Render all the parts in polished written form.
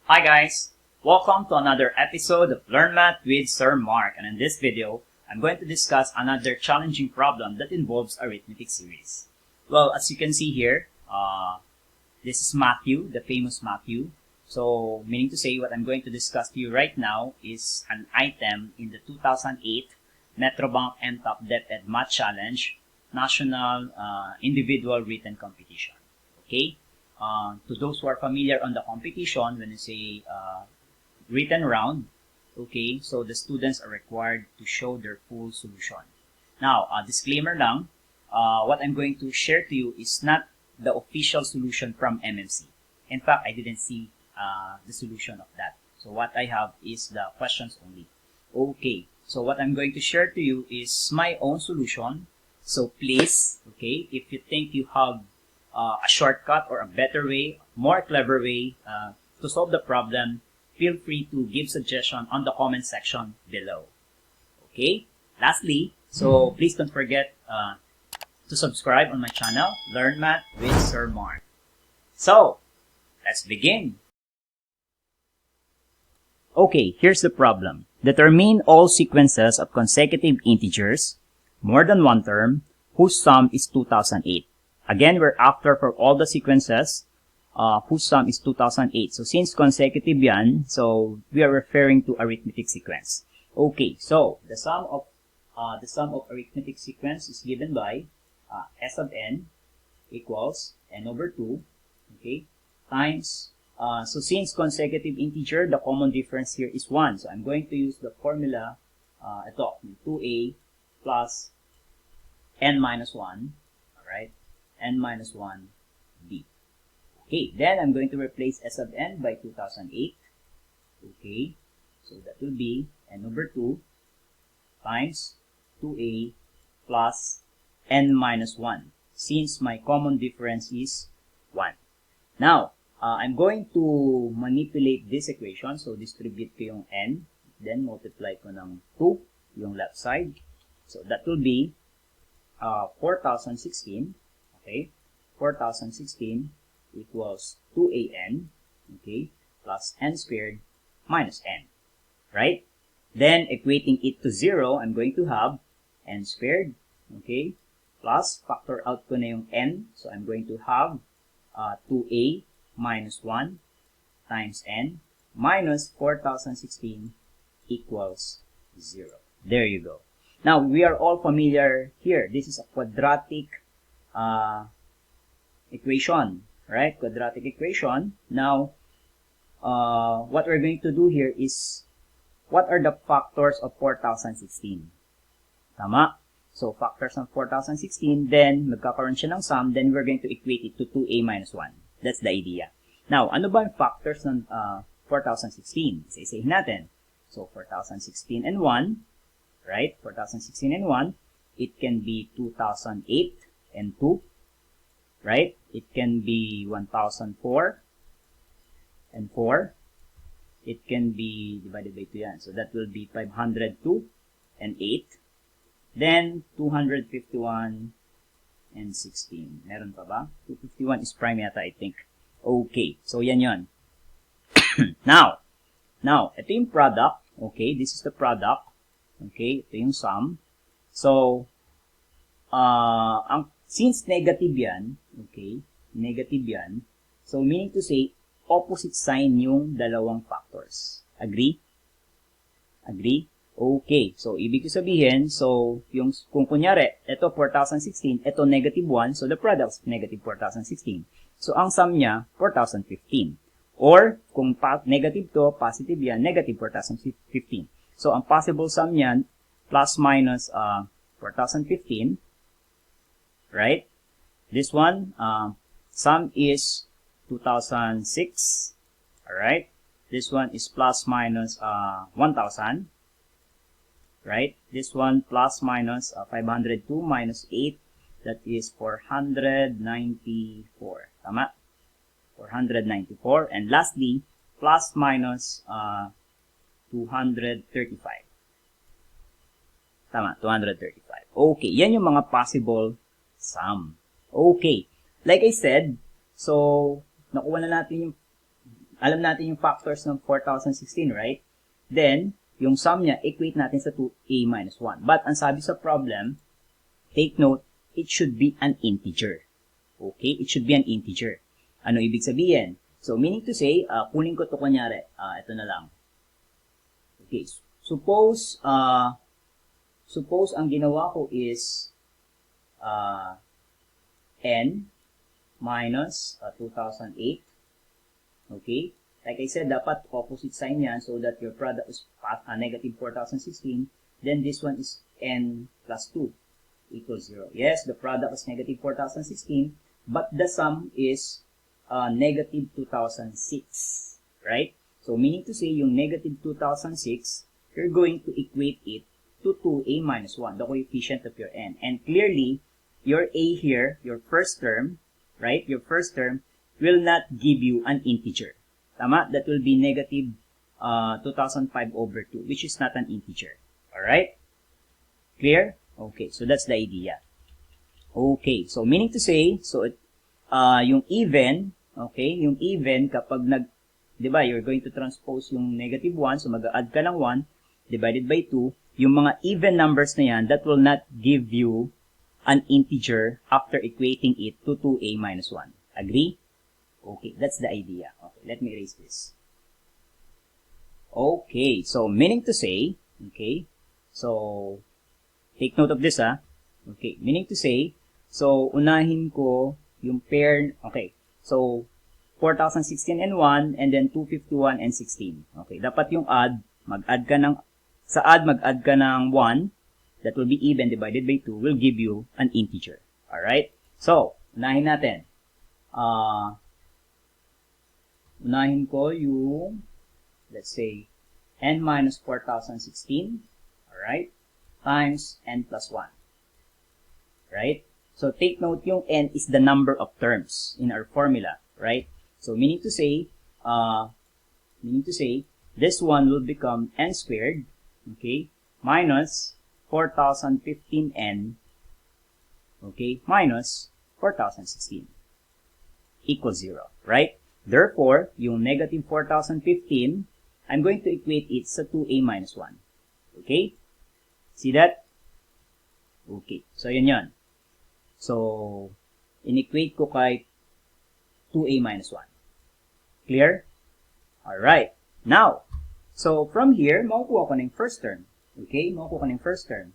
Hi guys! Welcome to another episode of Learn Math with Sir Mark, and in this video, I'm going to discuss another challenging problem that involves arithmetic series. Well, as you can see here, this is Matthew, the famous Matthew. So, meaning to say, what I'm going to discuss to you right now is an item in the 2008 Metrobank NTOP DepEd Math Challenge National Individual Written Competition. Okay? To those who are familiar on the competition, when you say written round, okay, so the students are required to show their full solution. Now, disclaimer lang, what I'm going to share to you is not the official solution from MMC. In fact, I didn't see the solution of that. So what I have is the questions only. Okay, so what I'm going to share to you is my own solution. So please, okay, if you think you have a shortcut or a better way, more clever way to solve the problem, feel free to give suggestion on the comment section below. Okay? Lastly, so please don't forget to subscribe on my channel, Learn Math with Sir Mark. So, let's begin. Okay, here's the problem. Determine all sequences of consecutive integers, more than one term, whose sum is 2008. Again, we're after for all the sequences whose sum is 2008. So, since consecutive yan, so we are referring to arithmetic sequence. Okay, so the sum of arithmetic sequence is given by S of n equals n over 2, okay, times, so since consecutive integer, the common difference here is 1. So, I'm going to use the formula, ito, 2a plus n minus 1, alright, n minus 1 b. Okay, then I'm going to replace S of n by 2008. Okay, so that will be n over 2 times 2a plus n minus 1, since my common difference is 1. Now, I'm going to manipulate this equation. So, distribute ko yung n, then multiply ko ng 2, yung left side. So, that will be 4016. Okay, 4016 equals 2an, okay, plus n squared minus n, right? Then, equating it to 0, I'm going to have n squared, okay, plus, factor out ko na yung n, so I'm going to have 2a minus 1 times n minus 4016 equals 0. There you go. Now, we are all familiar here. This is a quadratic equation, right? Quadratic equation. Now, what we're going to do here is, what are the factors of 4016? Tama? So, factors of 4016, then, magkakaroon siya ng sum, then we're going to equate it to 2a minus 1. That's the idea. Now, ano ba ang factors ng 4016? Isa-isahin natin. So, 4016 and 1, right? 4016 and 1, it can be 2008 and 2, right? It can be 1004 and 4. It can be divided by 2 yan. So, that will be 502 and 8. Then, 251 and 16. Meron pa ba? 251 is prime yata, I think. Okay. So, yan yon. Now, ito yung product. Okay, this is the product. Okay, ito yung sum. So, since negative yan, okay, negative yan, so meaning to say, opposite sign yung dalawang factors. Agree? Agree? Okay, so ibig sabihin, so yung kung kunyari, ito 4016, ito negative 1, so the product is negative 4016. So ang sum niya, 4015. Or, kung negative to, positive yan, negative 4015. So ang possible sum niyan, plus minus 4015, right? This one, sum is 2006, alright? This one is plus minus 1000. Right? This one plus minus 502 minus 8, that is 494. Tama? 494. And lastly, plus minus 235. Tama, 235. Okay, yan yung mga possible sum. Okay. Like I said, so, nakuha na natin yung Alam natin yung factors ng 4016, right? Then, yung sum niya, equate natin sa 2a minus 1. But, ang sabi sa problem, take note, it should be an integer. Okay? It should be an integer. Ano ibig sabihin? So, meaning to say, kunin ko to kunyari. Ito na lang. Okay. Suppose ang ginawa ko is n minus 2008. Okay? Like I said, dapat opposite sign yan so that your product is negative 4016. Then this one is n plus 2 equals 0. Yes, the product is negative 4016, but the sum is negative 2006. Right? So, meaning to say, yung negative 2006, you're going to equate it to 2a minus 1, the coefficient of your n. And clearly, your a here, your first term, right? Your first term will not give you an integer. Tama? That will be negative 2005 over 2, which is not an integer. Alright? Clear? Okay, so that's the idea. Okay, so meaning to say, so yung even, okay, yung even kapag di ba, you're going to transpose yung negative 1, so mag-add ka ng 1, divided by 2, yung mga even numbers na yan, that will not give you an integer after equating it to 2a minus 1. Agree? Okay, that's the idea. Okay, let me erase this. Okay, so meaning to say, okay, so take note of this, Okay, meaning to say, so unahin ko yung pair, okay, so 4016 and 1, and then 251 and 16. Okay, dapat yung add, mag-add ka ng, sa add, mag-add ka ng 1, that will be even divided by 2, will give you an integer. Alright? So, unahin natin. Unahin ko yung, let's say, n minus 4016, alright, times n plus 1. Right? So, take note yung n is the number of terms in our formula, right? So, meaning to say, this one will become n squared, okay, minus 4015n, okay, minus 4016 equals 0, right? Therefore, yung negative 4015, I'm going to equate it sa 2a minus 1. Okay? See that? Okay. So, yun yun. So, in-equate ko kay 2a minus 1. Clear? Alright. Now, so from here, makukuha ko ng first term. Okay? Makukuha ko ng first term.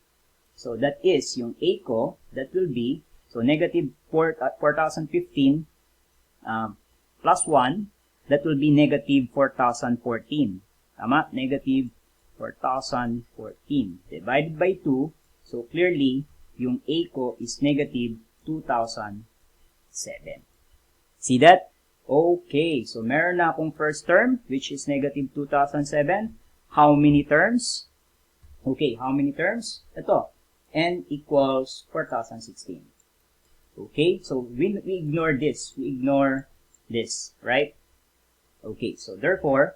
So, that is, yung a ko, that will be, so negative 4015 plus 1, that will be negative 4014. Tama? Negative 4014 divided by 2. So, clearly, yung a ko is negative 2007. See that? Okay. So, meron na akong first term, which is negative 2007. How many terms? Okay. How many terms? Ito. N equals 4016. Okay. So, we ignore this. We ignore this. Right? Okay. So, therefore,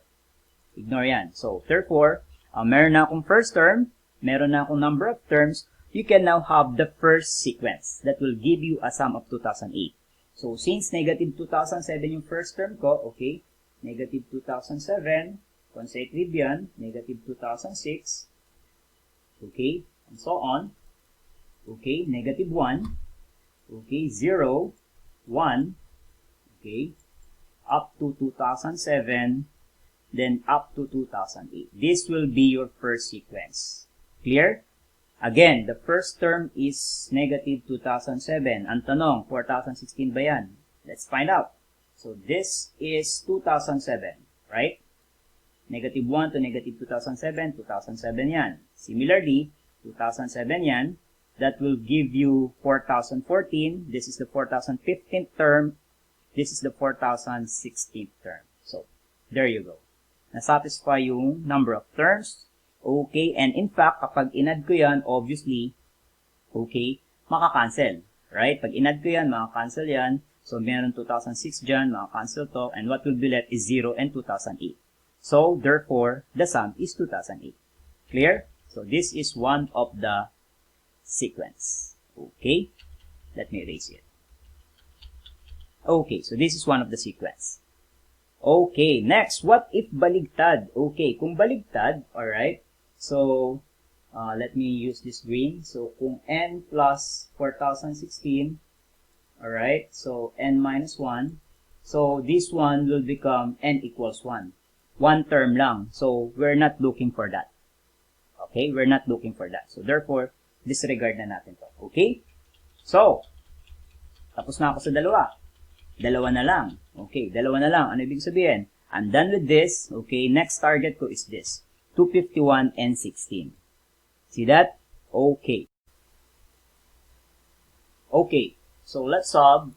ignore yan. So, therefore, meron na akong first term. Meron na akong number of terms. You can now have the first sequence that will give you a sum of 2008. So, since negative 2007 yung first term ko, okay, negative 2007, consecutive yan, negative 2006, okay, and so on, okay, negative 1, okay, 0, 1, okay, up to 2007, then up to 2008. This will be your first sequence. Clear? Again, the first term is negative 2007. Ang tanong, 4016 ba yan? Let's find out. So, this is 2007, right? Negative 1 to negative 2007, 2007 yan. Similarly, 2007 yan, that will give you 4014. This is the 4015th term. This is the 4016th term. So, there you go. Na-satisfy yung number of terms. Okay, and in fact, kapag in-add ko yan, obviously, okay, maka-cancel. Right? Pag in-add ko yan, maka-cancel yan. So, meron 2006 dyan, maka-cancel to, and what will be left is 0 and 2008. So, therefore, the sum is 2008. Clear? So, this is one of the sequence. Okay? Let me erase it. Okay, so this is one of the sequence. Okay, next, what if baligtad? Okay, kung baligtad, alright, so, let me use this green. So, kung n plus 4016, alright, so n minus 1, so this one will become n equals 1. One term lang, so we're not looking for that. Okay, we're not looking for that. So, therefore, disregard na natin to. Okay? So, tapos na ako sa dalawa. Dalawa na lang. Okay, dalawa na lang. Ano ibig sabihin? I'm done with this. Okay, next target ko is this. 251 and 16. See that? Okay. Okay, so let's solve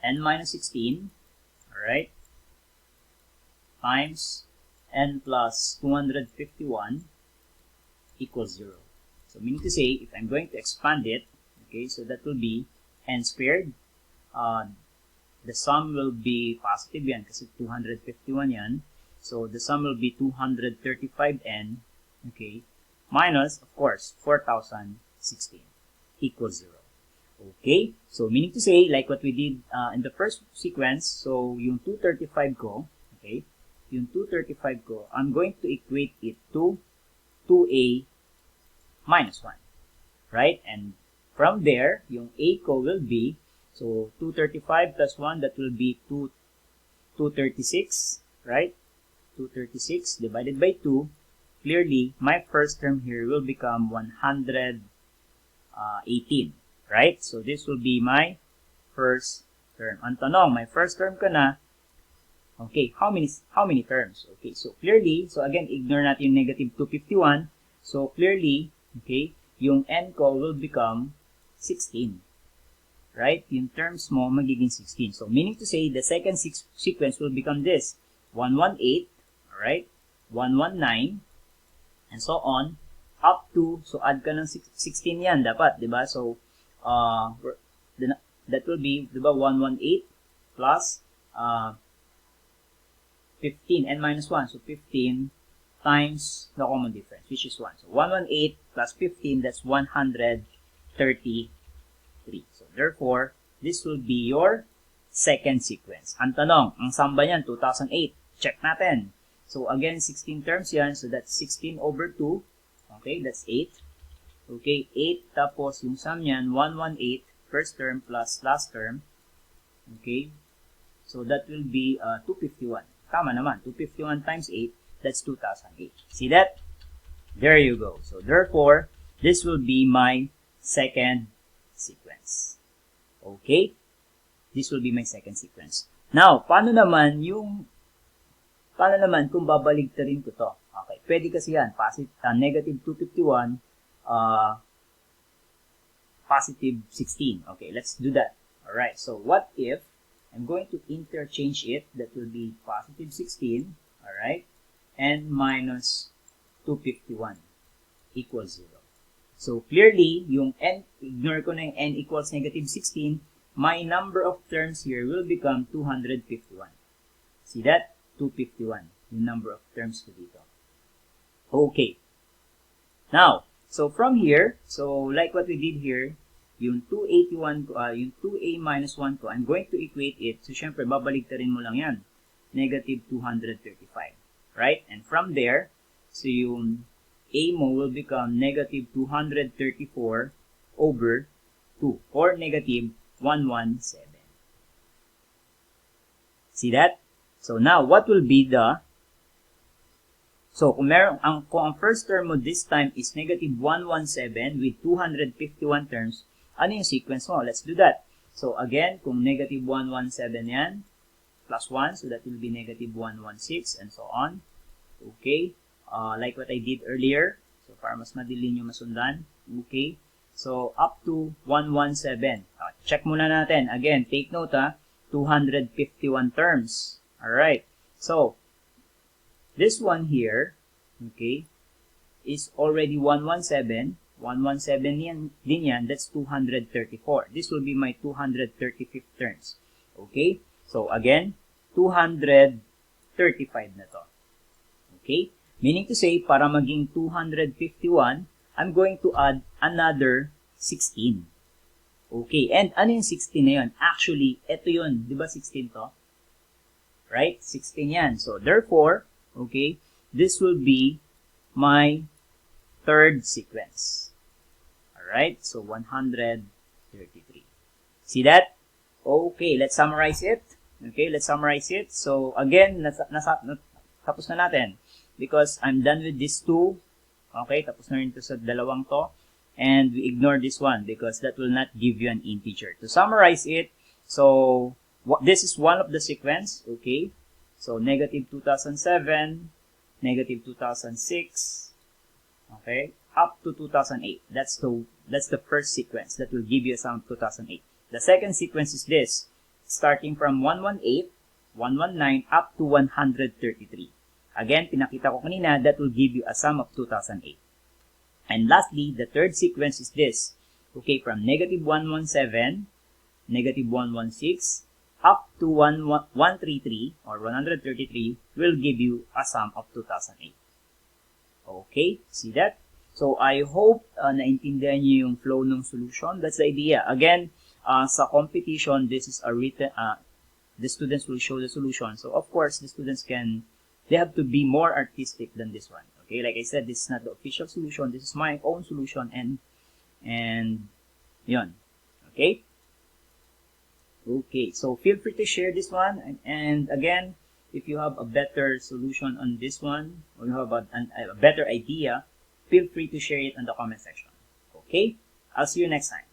n minus 16, alright, times n plus 251 equals 0. So meaning to say, if I'm going to expand it, okay, so that will be n squared. The sum will be positive yan kasi 251 yan. So the sum will be 235n, okay, minus, of course, 4016 equals 0. Okay, so meaning to say, like what we did in the first sequence, so yung 235 ko, okay, yung 235 ko, I'm going to equate it to 2a minus 1, right? And from there, yung a ko will be, so 235 plus 1, that will be 236, right? 236 divided by 2, clearly, my first term here will become 118, right? So this will be my first term. Ang tanong, my first term ko na, okay, how many terms? Okay, so clearly, so again, ignore natin yung negative 251. So clearly, okay, yung n ko will become 16. Right? Yung terms mo magiging 16. So meaning to say, the second sequence will become this. 118, alright? 119, and so on, up to, so add ka ng 16 yan dapat, diba? So, that will be, diba, 118 plus 15, n minus 1. So 15 times the common difference, which is 1. So 118 plus 15, that's 133. So therefore, this will be your second sequence. Ang tanong, ang sum ba niyan? 2008. Check natin. So again, 16 terms yan. So that's 16 over 2. Okay, that's 8. Okay, 8 tapos yung sum niyan, 118, first term plus last term. Okay, so that will be 251. Tama naman, 251 times 8, that's 2008. See that? There you go. So therefore, this will be my second sequence. Okay? This will be my second sequence. Now, paano naman kung babaligtarin ko to? Okay, pwede kasi yan, negative 251, positive 16. Okay, let's do that. Alright, so what if I'm going to interchange it? That will be positive 16, alright, and minus 251 equals 0. So clearly, yung n, ignore ko na yung n equals negative 16, my number of terms here will become 251. See that? 251, yung number of terms ko dito. Okay. Now, so from here, so like what we did here, yung 281 ko, yung 2a minus 1 ko, I'm going to equate it. So syempre, babaligtarin mo lang yan. Negative 235. Right? And from there, so yung a mo will become negative 234 over 2, or negative 117. See that? So now, what will be the, so kung ang first term mo this time is negative 117 with 251 terms, ano yung sequence mo? Let's do that. So again, kung negative 117 yan, plus 1, so that will be negative 116, and so on. Okay? Like what I did earlier. So, para mas madali nyo masundan. Okay? So, up to 117. Check muna natin. Again, take note 251 terms. Alright. So, this one here, okay, is already 117. 117 din yan. That's 234. This will be my 235th terms. Okay? So, again, 235 na to. Okay? Meaning to say, para maging 251, I'm going to add another 16. Okay, and ano yung 16 na yun? Actually, ito yun. Di ba 16 to? Right? 16 yan. So, therefore, okay, this will be my third sequence. Alright? So, 133. See that? Okay, let's summarize it. Okay, let's summarize it. So, again, tapos na natin. Because I'm done with these two. Okay, tapos na rin ito sa dalawang to. And we ignore this one because that will not give you an integer. To summarize it, so, this is one of the sequence. Okay, so negative 2007, negative 2006, okay, up to 2008. That's the first sequence that will give you a sum of 2008. The second sequence is this, starting from 118, 119, up to 133. Again, pinakita ko kanina, that will give you a sum of 2008. And lastly, the third sequence is this, okay, from negative 117, negative 116, up to 133 or 133 will give you a sum of 2008. Okay, see that? So, I hope naintindihan niyo yung flow ng solution. That's the idea. Again, sa competition, this is a written, the students will show the solution. So, of course, the students they have to be more artistic than this one. Okay, like I said, this is not the official solution. This is my own solution and yun. Okay? Okay, so feel free to share this one. And again, if you have a better solution on this one, or you have a better idea, feel free to share it in the comment section. Okay? I'll see you next time.